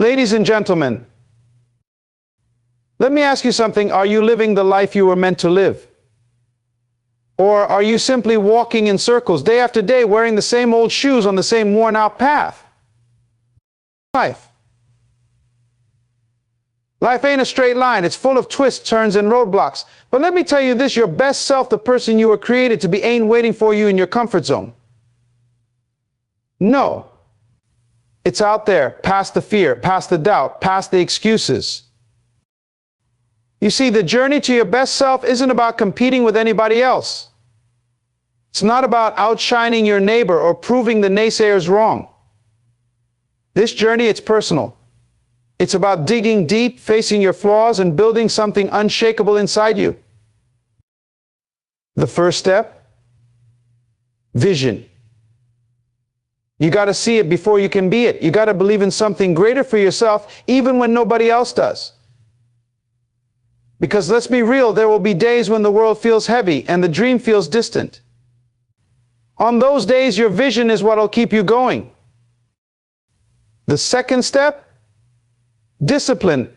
Ladies and gentlemen, let me ask you something. Are you living the life you were meant to live? Or are you simply walking in circles day after day, wearing the same old shoes on the same worn-out path? Life ain't a straight line. It's full of twists, turns, and roadblocks. But let me tell you this, your best self, the person you were created to be, ain't waiting for you in your comfort zone. No. It's out there, past the fear, past the doubt, past the excuses. You see, the journey to your best self isn't about competing with anybody else. It's not about outshining your neighbor or proving the naysayers wrong. This journey, it's personal. It's about digging deep, facing your flaws, and building something unshakable inside you. The first step? Vision. You got to see it before you can be it. You got to believe in something greater for yourself, even when nobody else does. Because let's be real, there will be days when the world feels heavy and the dream feels distant. On those days, your vision is what will keep you going. The second step? Discipline.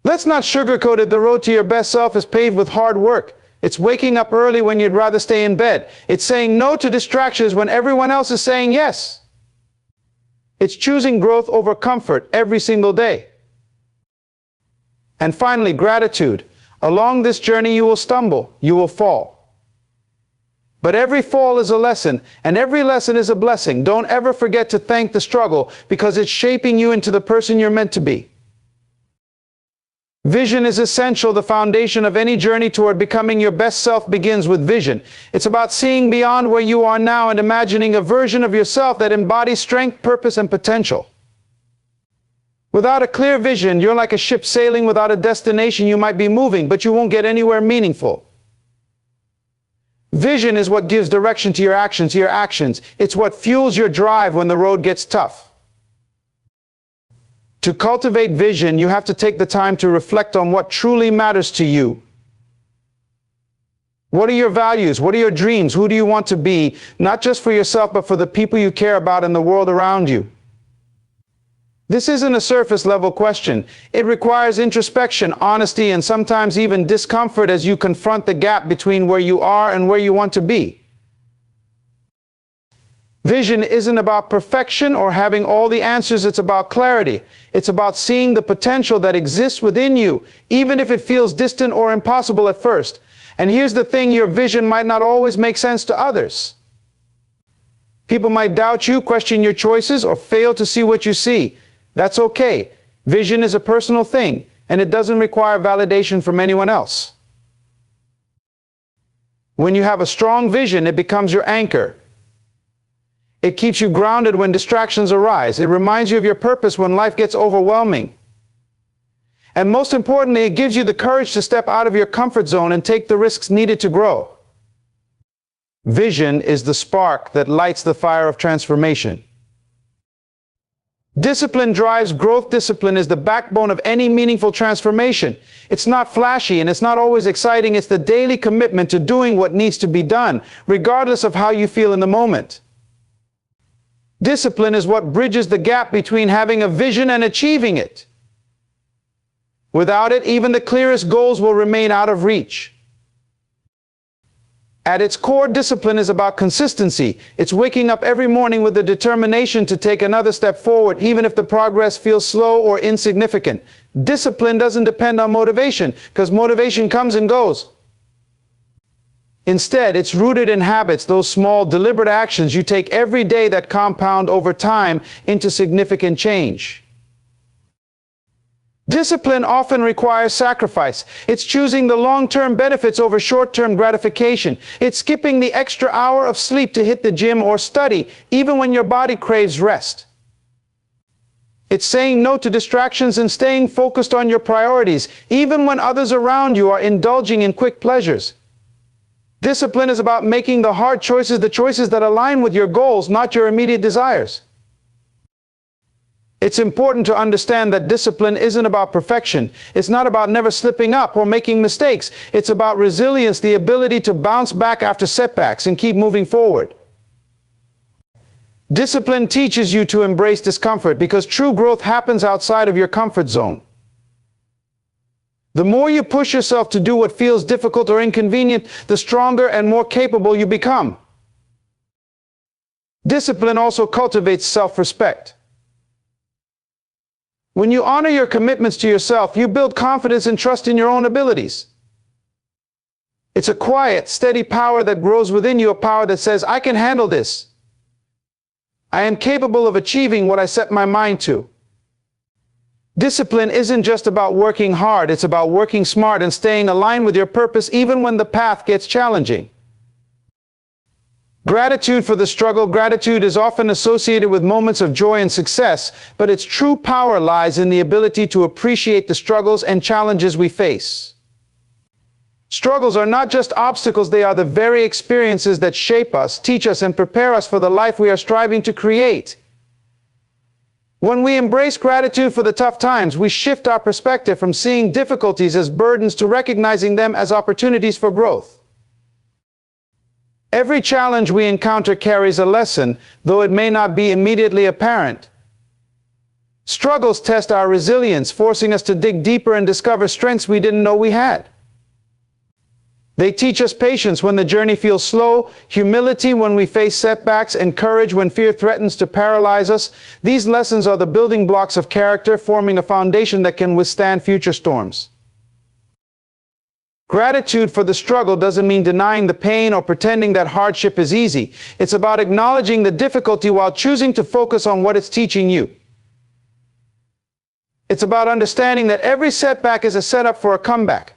Let's not sugarcoat it. The road to your best self is paved with hard work. It's waking up early when you'd rather stay in bed. It's saying no to distractions when everyone else is saying yes. It's choosing growth over comfort every single day. And finally, gratitude. Along this journey, you will stumble, you will fall. But every fall is a lesson, and every lesson is a blessing. Don't ever forget to thank the struggle, because it's shaping you into the person you're meant to be. Vision is essential. The foundation of any journey toward becoming your best self begins with vision. It's about seeing beyond where you are now and imagining a version of yourself that embodies strength, purpose, and potential. Without a clear vision, you're like a ship sailing without a destination. You might be moving, but you won't get anywhere meaningful. Vision is what gives direction to your actions. It's what fuels your drive when the road gets tough. To cultivate vision, you have to take the time to reflect on what truly matters to you. What are your values? What are your dreams? Who do you want to be? Not just for yourself, but for the people you care about and the world around you. This isn't a surface-level question. It requires introspection, honesty, and sometimes even discomfort as you confront the gap between where you are and where you want to be. Vision isn't about perfection or having all the answers. It's about clarity. It's about seeing the potential that exists within you, even if it feels distant or impossible at first. And here's the thing, your vision might not always make sense to others. People might doubt you, question your choices, or fail to see what you see. That's okay. Vision is a personal thing, and it doesn't require validation from anyone else. When you have a strong vision, it becomes your anchor. It keeps you grounded when distractions arise. It reminds you of your purpose when life gets overwhelming. And most importantly, it gives you the courage to step out of your comfort zone and take the risks needed to grow. Vision is the spark that lights the fire of transformation. Discipline drives growth. Discipline is the backbone of any meaningful transformation. It's not flashy and it's not always exciting. It's the daily commitment to doing what needs to be done, regardless of how you feel in the moment. Discipline is what bridges the gap between having a vision and achieving it. Without it, even the clearest goals will remain out of reach. At its core, discipline is about consistency. It's waking up every morning with the determination to take another step forward, even if the progress feels slow or insignificant. Discipline doesn't depend on motivation, because motivation comes and goes. Instead, it's rooted in habits, those small, deliberate actions you take every day that compound over time into significant change. Discipline often requires sacrifice. It's choosing the long-term benefits over short-term gratification. It's skipping the extra hour of sleep to hit the gym or study, even when your body craves rest. It's saying no to distractions and staying focused on your priorities, even when others around you are indulging in quick pleasures. Discipline is about making the hard choices, the choices that align with your goals, not your immediate desires. It's important to understand that discipline isn't about perfection. It's not about never slipping up or making mistakes. It's about resilience, the ability to bounce back after setbacks and keep moving forward. Discipline teaches you to embrace discomfort because true growth happens outside of your comfort zone. The more you push yourself to do what feels difficult or inconvenient, the stronger and more capable you become. Discipline also cultivates self-respect. When you honor your commitments to yourself, you build confidence and trust in your own abilities. It's a quiet, steady power that grows within you, a power that says, I can handle this. I am capable of achieving what I set my mind to. Discipline isn't just about working hard, it's about working smart and staying aligned with your purpose even when the path gets challenging. Gratitude for the struggle. Gratitude is often associated with moments of joy and success, but its true power lies in the ability to appreciate the struggles and challenges we face. Struggles are not just obstacles, they are the very experiences that shape us, teach us, and prepare us for the life we are striving to create. When we embrace gratitude for the tough times, we shift our perspective from seeing difficulties as burdens to recognizing them as opportunities for growth. Every challenge we encounter carries a lesson, though it may not be immediately apparent. Struggles test our resilience, forcing us to dig deeper and discover strengths we didn't know we had. They teach us patience when the journey feels slow, humility when we face setbacks, and courage when fear threatens to paralyze us. These lessons are the building blocks of character, forming a foundation that can withstand future storms. Gratitude for the struggle doesn't mean denying the pain or pretending that hardship is easy. It's about acknowledging the difficulty while choosing to focus on what it's teaching you. It's about understanding that every setback is a setup for a comeback.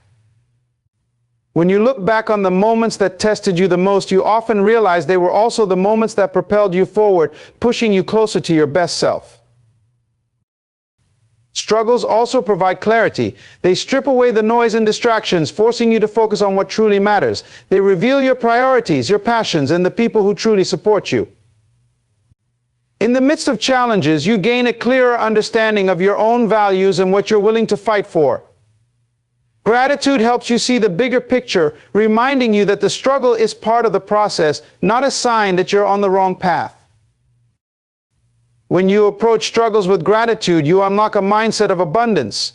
When you look back on the moments that tested you the most, you often realize they were also the moments that propelled you forward, pushing you closer to your best self. Struggles also provide clarity. They strip away the noise and distractions, forcing you to focus on what truly matters. They reveal your priorities, your passions, and the people who truly support you. In the midst of challenges, you gain a clearer understanding of your own values and what you're willing to fight for. Gratitude helps you see the bigger picture, reminding you that the struggle is part of the process, not a sign that you're on the wrong path. When you approach struggles with gratitude, you unlock a mindset of abundance.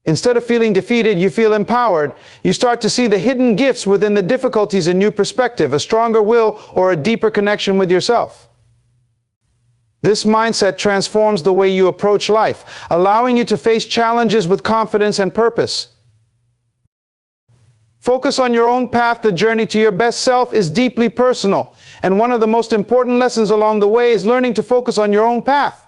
Instead of feeling defeated, you feel empowered. You start to see the hidden gifts within the difficulties, a new perspective, a stronger will, or a deeper connection with yourself. This mindset transforms the way you approach life, allowing you to face challenges with confidence and purpose. Focus on your own path. The journey to your best self is deeply personal, and one of the most important lessons along the way is learning to focus on your own path.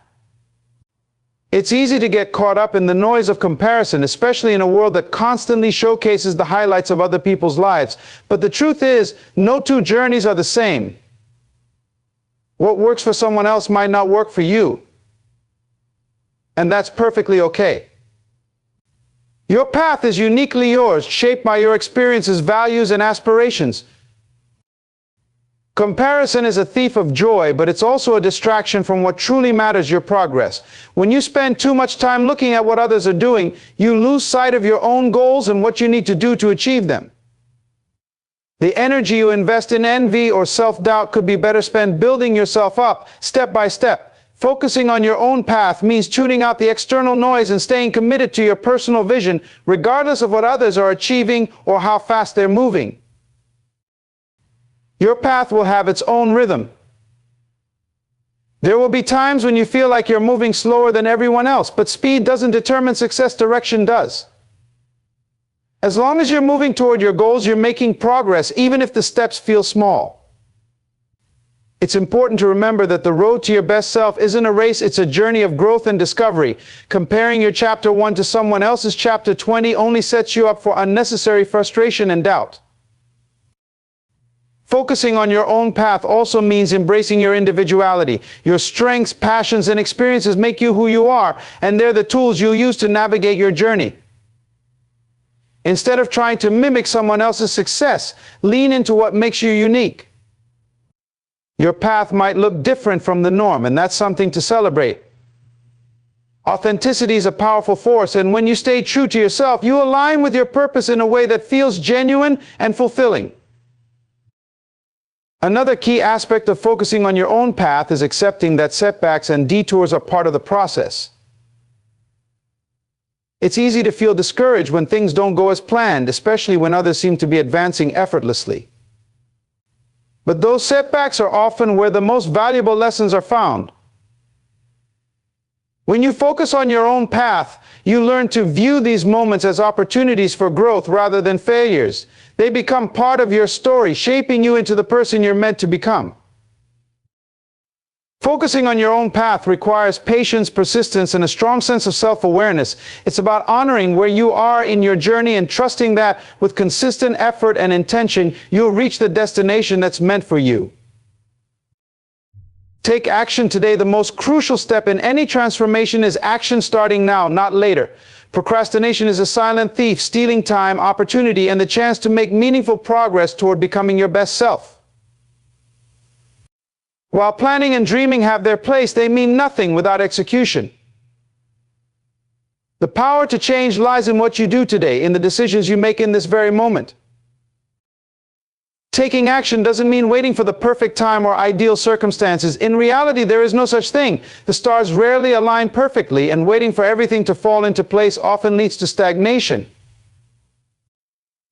It's easy to get caught up in the noise of comparison, especially in a world that constantly showcases the highlights of other people's lives. But the truth is, no two journeys are the same. What works for someone else might not work for you, and that's perfectly okay. Your path is uniquely yours, shaped by your experiences, values, and aspirations. Comparison is a thief of joy, but it's also a distraction from what truly matters, your progress. When you spend too much time looking at what others are doing, you lose sight of your own goals and what you need to do to achieve them. The energy you invest in envy or self-doubt could be better spent building yourself up, step by step. Focusing on your own path means tuning out the external noise and staying committed to your personal vision, regardless of what others are achieving or how fast they're moving. Your path will have its own rhythm. There will be times when you feel like you're moving slower than everyone else, but speed doesn't determine success, direction does. As long as you're moving toward your goals, you're making progress, even if the steps feel small. It's important to remember that the road to your best self isn't a race, it's a journey of growth and discovery. Comparing your chapter 1 to someone else's chapter 20 only sets you up for unnecessary frustration and doubt. Focusing on your own path also means embracing your individuality. Your strengths, passions, and experiences make you who you are, and they're the tools you'll use to navigate your journey. Instead of trying to mimic someone else's success, lean into what makes you unique. Your path might look different from the norm, and that's something to celebrate. Authenticity is a powerful force, and when you stay true to yourself, you align with your purpose in a way that feels genuine and fulfilling. Another key aspect of focusing on your own path is accepting that setbacks and detours are part of the process. It's easy to feel discouraged when things don't go as planned, especially when others seem to be advancing effortlessly. But those setbacks are often where the most valuable lessons are found. When you focus on your own path, you learn to view these moments as opportunities for growth rather than failures. They become part of your story, shaping you into the person you're meant to become. Focusing on your own path requires patience, persistence, and a strong sense of self-awareness. It's about honoring where you are in your journey and trusting that with consistent effort and intention, you'll reach the destination that's meant for you. Take action today. The most crucial step in any transformation is action starting now, not later. Procrastination is a silent thief, stealing time, opportunity, and the chance to make meaningful progress toward becoming your best self. While planning and dreaming have their place, they mean nothing without execution. The power to change lies in what you do today, in the decisions you make in this very moment. Taking action doesn't mean waiting for the perfect time or ideal circumstances. In reality, there is no such thing. The stars rarely align perfectly, and waiting for everything to fall into place often leads to stagnation.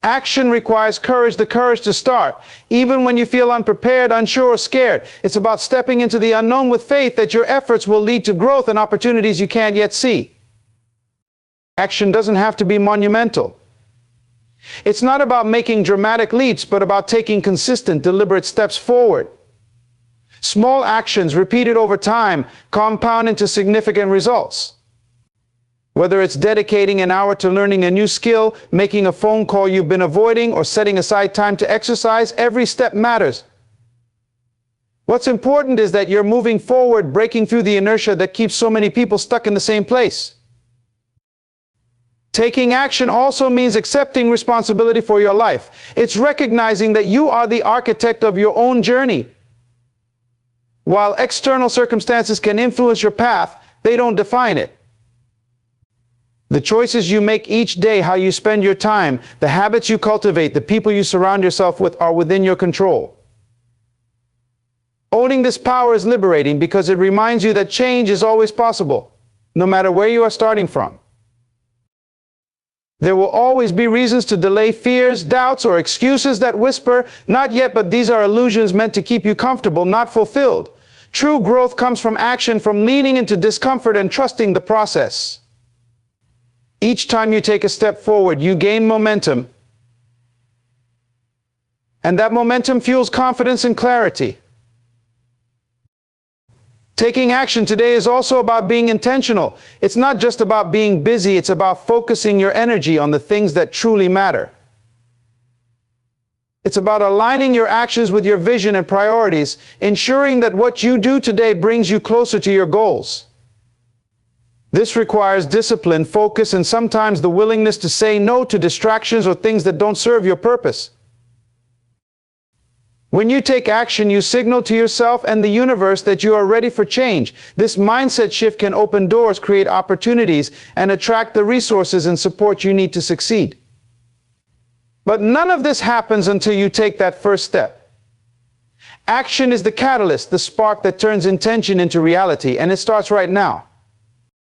Action requires courage, the courage to start, even when you feel unprepared, unsure, or scared. It's about stepping into the unknown with faith that your efforts will lead to growth and opportunities you can't yet see. Action doesn't have to be monumental. It's not about making dramatic leaps, but about taking consistent, deliberate steps forward. Small actions repeated over time compound into significant results. Whether it's dedicating an hour to learning a new skill, making a phone call you've been avoiding, or setting aside time to exercise, every step matters. What's important is that you're moving forward, breaking through the inertia that keeps so many people stuck in the same place. Taking action also means accepting responsibility for your life. It's recognizing that you are the architect of your own journey. While external circumstances can influence your path, they don't define it. The choices you make each day, how you spend your time, the habits you cultivate, the people you surround yourself with are within your control. Owning this power is liberating because it reminds you that change is always possible, no matter where you are starting from. There will always be reasons to delay, fears, doubts, or excuses that whisper, "Not yet," but these are illusions meant to keep you comfortable, not fulfilled. True growth comes from action, from leaning into discomfort and trusting the process. Each time you take a step forward, you gain momentum. And that momentum fuels confidence and clarity. Taking action today is also about being intentional. It's not just about being busy, it's about focusing your energy on the things that truly matter. It's about aligning your actions with your vision and priorities, ensuring that what you do today brings you closer to your goals. This requires discipline, focus, and sometimes the willingness to say no to distractions or things that don't serve your purpose. When you take action, you signal to yourself and the universe that you are ready for change. This mindset shift can open doors, create opportunities, and attract the resources and support you need to succeed. But none of this happens until you take that first step. Action is the catalyst, the spark that turns intention into reality, and it starts right now.